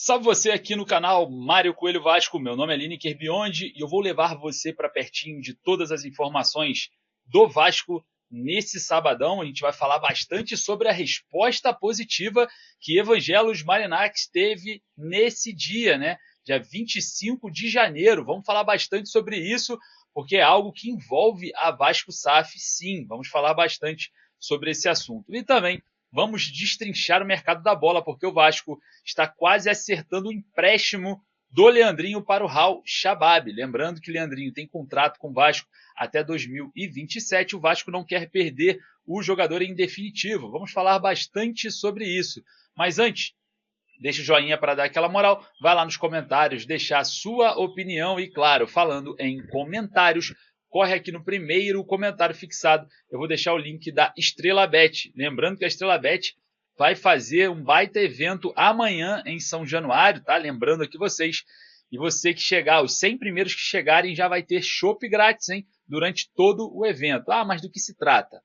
Salve você aqui no canal Mário Coelho Vasco, meu nome é Lineker Beyond e eu vou levar você para pertinho de todas as informações do Vasco nesse sabadão. A gente vai falar bastante sobre a resposta positiva que Evangelos Marinax teve nesse dia, né? Dia 25 de janeiro. Vamos falar bastante sobre isso, porque é algo que envolve a Vasco SAF, sim. Vamos falar bastante sobre esse assunto. E também vamos destrinchar o mercado da bola, porque o Vasco está quase acertando o empréstimo do Leandrinho para o Raul Chabab. Lembrando que Leandrinho tem contrato com o Vasco até 2027. O Vasco não quer perder o jogador em definitivo. Vamos falar bastante sobre isso. Mas antes, deixa o joinha para dar aquela moral. Vai lá nos comentários, deixar a sua opinião e, claro, falando em comentários, corre aqui no primeiro comentário fixado. Eu vou deixar o link da Estrela Bet. Lembrando que a Estrela Bet vai fazer um baita evento amanhã em São Januário, tá? Lembrando aqui vocês. E você que chegar, os 100 primeiros que chegarem já vai ter chopp grátis, hein? Durante todo o evento. Ah, mas do que se trata?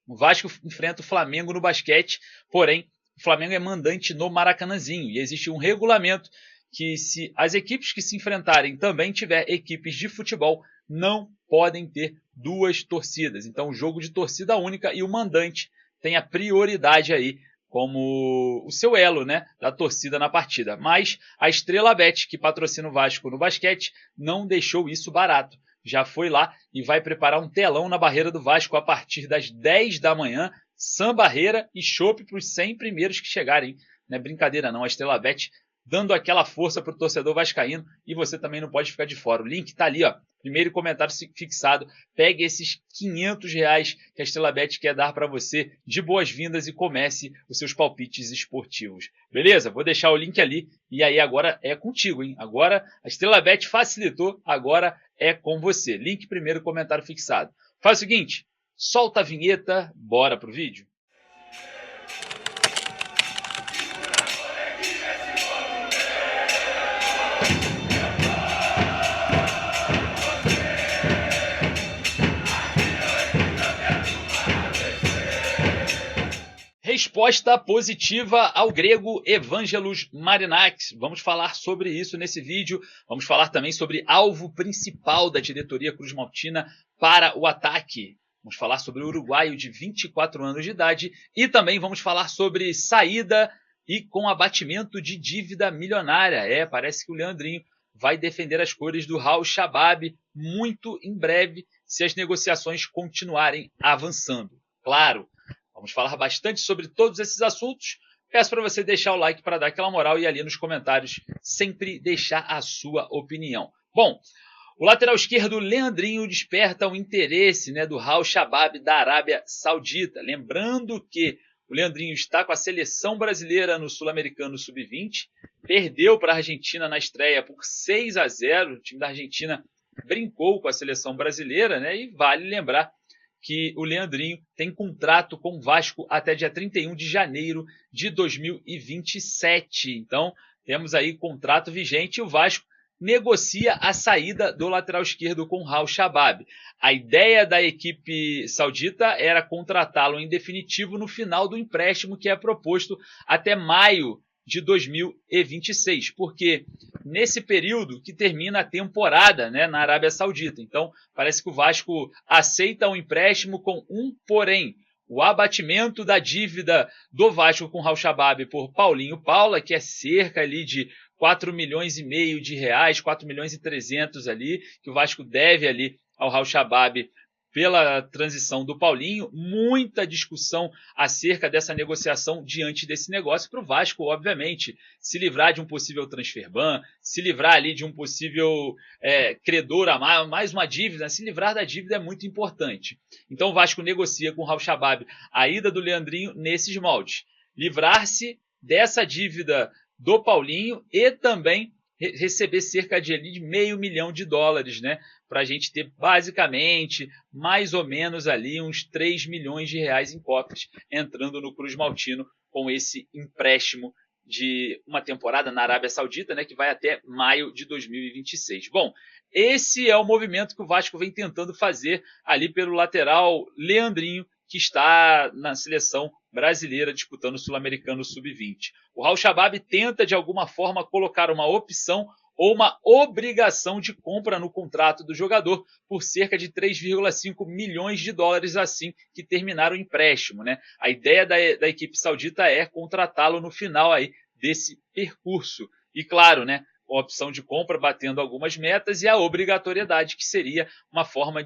O Vasco enfrenta o Flamengo no basquete, porém, o Flamengo é mandante no Maracanãzinho. E existe um regulamento que, se as equipes que se enfrentarem também tiver equipes de futebol, não podem ter duas torcidas. Então, o jogo de torcida única e o mandante tem a prioridade aí como o seu elo, né, da torcida na partida. Mas a Estrela Bet, que patrocina o Vasco no basquete, não deixou isso barato. Já foi lá e vai preparar um telão na barreira do Vasco a partir das 10 da manhã, barreira e chopp para os 100 primeiros que chegarem. Não é brincadeira não, a Estrela Bet dando aquela força para o torcedor vascaíno e você também não pode ficar de fora. O link está ali, ó, primeiro comentário fixado. Pegue esses R$ 500 que a Estrela Bet quer dar para você de boas-vindas e comece os seus palpites esportivos. Beleza? Vou deixar o link ali e aí agora é contigo, hein? Agora a Estrela Bet facilitou, agora é com você. Link primeiro comentário fixado. Faz o seguinte, solta a vinheta, bora pro vídeo. Resposta positiva ao grego Evangelos Marinax. Vamos falar sobre isso nesse vídeo. Vamos falar também sobre alvo principal da diretoria cruzmaltina para o ataque. Vamos falar sobre o uruguaio de 24 anos de idade e também vamos falar sobre saída e com abatimento de dívida milionária. Parece que o Leandrinho vai defender as cores do Raul Chabab muito em breve, se as negociações continuarem avançando. Claro, vamos falar bastante sobre todos esses assuntos. Peço para você deixar o like para dar aquela moral e ali nos comentários sempre deixar a sua opinião. Bom, o lateral esquerdo Leandrinho desperta o interesse, né, do Raul Chabab da Arábia Saudita. Lembrando que o Leandrinho está com a seleção brasileira no Sul-Americano Sub-20, perdeu para a Argentina na estreia por 6-0. O time da Argentina brincou com a seleção brasileira, né, e vale lembrar que o Leandrinho tem contrato com o Vasco até dia 31 de janeiro de 2027. Então, temos aí contrato vigente e o Vasco negocia a saída do lateral esquerdo com Raul Chabab. A ideia da equipe saudita era contratá-lo em definitivo no final do empréstimo que é proposto até maio de 2026, porque nesse período que termina a temporada, né, na Arábia Saudita. Então, parece que o Vasco aceita o empréstimo com um porém. O abatimento da dívida do Vasco com o Raul Chabab por Paulinho Paula, que é cerca ali de 4 milhões e meio de reais, 4 milhões e 300 ali, que o Vasco deve ali ao Raul Chabab pela transição do Paulinho, muita discussão acerca dessa negociação diante desse negócio para o Vasco, obviamente, se livrar de um possível transfer ban, se livrar ali de um possível credor a mais uma dívida, se livrar da dívida é muito importante. Então o Vasco negocia com o Raul Chabab a ida do Leandrinho nesses moldes, livrar-se dessa dívida do Paulinho e também receber cerca de $500 mil, né? Para a gente ter basicamente mais ou menos ali uns 3 milhões de reais em cofres entrando no cruzmaltino com esse empréstimo de uma temporada na Arábia Saudita, né, que vai até maio de 2026. Bom, esse é o movimento que o Vasco vem tentando fazer ali pelo lateral Leandrinho, que está na seleção brasileira disputando o Sul-Americano Sub-20. O Raul Chabab tenta de alguma forma colocar uma opção ou uma obrigação de compra no contrato do jogador por cerca de 3,5 milhões de dólares assim que terminar o empréstimo, né? A ideia da equipe saudita é contratá-lo no final aí desse percurso. E claro, né, a opção de compra batendo algumas metas e a obrigatoriedade, que seria uma forma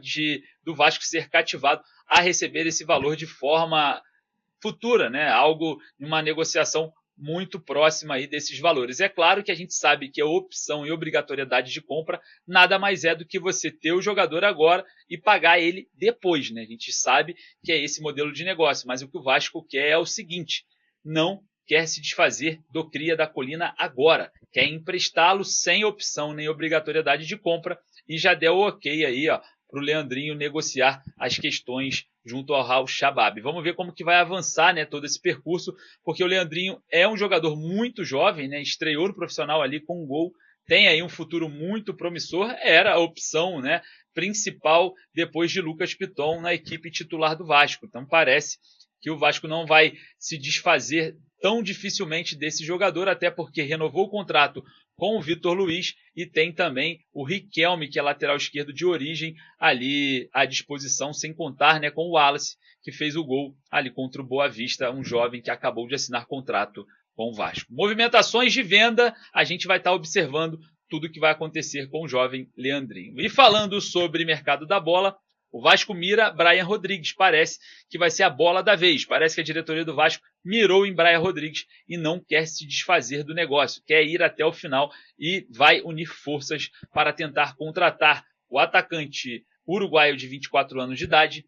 do Vasco ser cativado a receber esse valor de forma futura, né? Algo, uma negociação muito próxima aí desses valores. É claro que a gente sabe que a opção e obrigatoriedade de compra nada mais é do que você ter o jogador agora e pagar ele depois, né? A gente sabe que é esse modelo de negócio, mas o que o Vasco quer é o seguinte: não quer se desfazer do cria da Colina agora, quer emprestá-lo sem opção nem obrigatoriedade de compra e já deu o ok aí, ó, para o Leandrinho negociar as questões junto ao Raul Chabab. Vamos ver como que vai avançar, né, todo esse percurso, porque o Leandrinho é um jogador muito jovem, né, estreou no profissional ali com um gol, tem aí um futuro muito promissor, era a opção, né, principal depois de Lucas Piton na equipe titular do Vasco. Então parece que o Vasco não vai se desfazer tão dificilmente desse jogador, até porque renovou o contrato com o Vitor Luiz e tem também o Riquelme, que é lateral esquerdo de origem, ali à disposição, sem contar, né, com o Wallace, que fez o gol ali contra o Boa Vista, um jovem que acabou de assinar contrato com o Vasco. Movimentações de venda, a gente vai estar observando tudo que vai acontecer com o jovem Leandrinho. E falando sobre mercado da bola, o Vasco mira Brian Rodrigues, parece que vai ser a bola da vez. Parece que a diretoria do Vasco mirou em Brian Rodrigues e não quer se desfazer do negócio, quer ir até o final e vai unir forças para tentar contratar o atacante uruguaio de 24 anos de idade,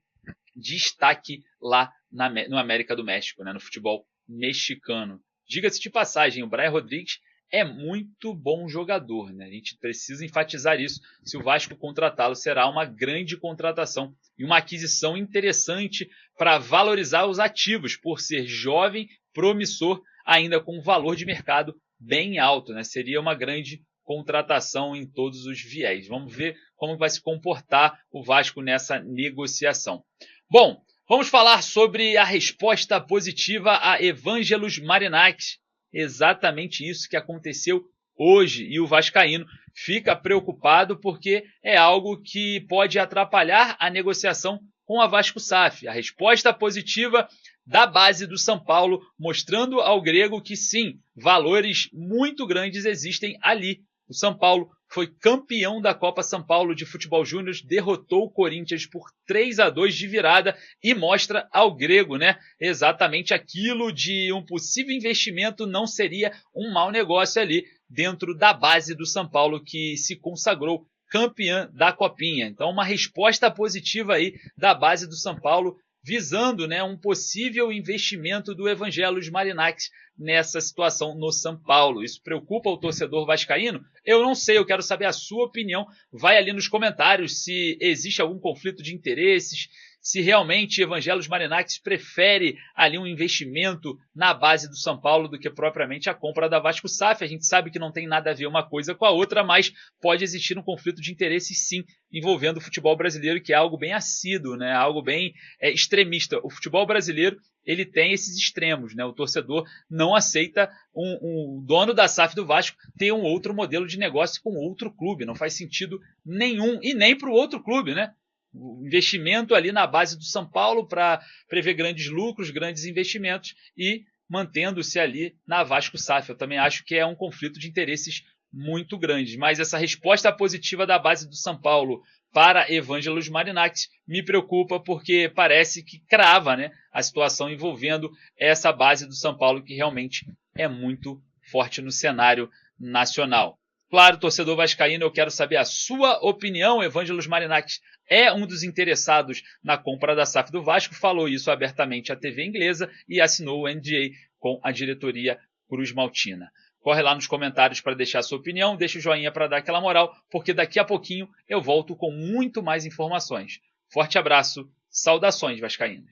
destaque lá no América do México, né, no futebol mexicano. Diga-se de passagem, o Brian Rodrigues é muito bom jogador, né? A gente precisa enfatizar isso. Se o Vasco contratá-lo, será uma grande contratação e uma aquisição interessante para valorizar os ativos, por ser jovem, promissor, ainda com um valor de mercado bem alto, né? Seria uma grande contratação em todos os viés. Vamos ver como vai se comportar o Vasco nessa negociação. Bom, vamos falar sobre a resposta positiva a Evangelos Marinakis. Exatamente isso que aconteceu hoje, e o vascaíno fica preocupado porque é algo que pode atrapalhar a negociação com a Vasco SAF. A resposta positiva da base do São Paulo, mostrando ao grego que sim, valores muito grandes existem ali. O São Paulo foi campeão da Copa São Paulo de Futebol Júnior, derrotou o Corinthians por 3-2 de virada e mostra ao grego, né, exatamente aquilo de um possível investimento não seria um mau negócio ali dentro da base do São Paulo, que se consagrou campeã da Copinha. Então uma resposta positiva aí da base do São Paulo, visando, né, um possível investimento do Evangelos Marinakis nessa situação no São Paulo. Isso preocupa o torcedor vascaíno? Eu não sei, eu quero saber a sua opinião. Vai ali nos comentários se existe algum conflito de interesses, se realmente Evangelos Marinakis prefere ali um investimento na base do São Paulo do que propriamente a compra da Vasco SAF. A gente sabe que não tem nada a ver uma coisa com a outra, mas pode existir um conflito de interesses sim, envolvendo o futebol brasileiro, que é algo bem assíduo, né? Algo bem extremista. O futebol brasileiro, ele tem esses extremos, né? O torcedor não aceita um dono da SAF do Vasco ter um outro modelo de negócio com outro clube. Não faz sentido nenhum, e nem para o outro clube, né? O investimento ali na base do São Paulo para prever grandes lucros, grandes investimentos e mantendo-se ali na Vasco SAF. Eu também acho que é um conflito de interesses muito grande. Mas essa resposta positiva da base do São Paulo para Evangelos Marinakis me preocupa, porque parece que crava, né, a situação envolvendo essa base do São Paulo, que realmente é muito forte no cenário nacional. Claro, torcedor vascaíno, eu quero saber a sua opinião. Evangelos Marinakis é um dos interessados na compra da SAF do Vasco, falou isso abertamente à TV inglesa e assinou o NDA com a diretoria Cruz Maltina. Corre lá nos comentários para deixar a sua opinião, deixa o joinha para dar aquela moral, porque daqui a pouquinho eu volto com muito mais informações. Forte abraço, saudações vascaínas.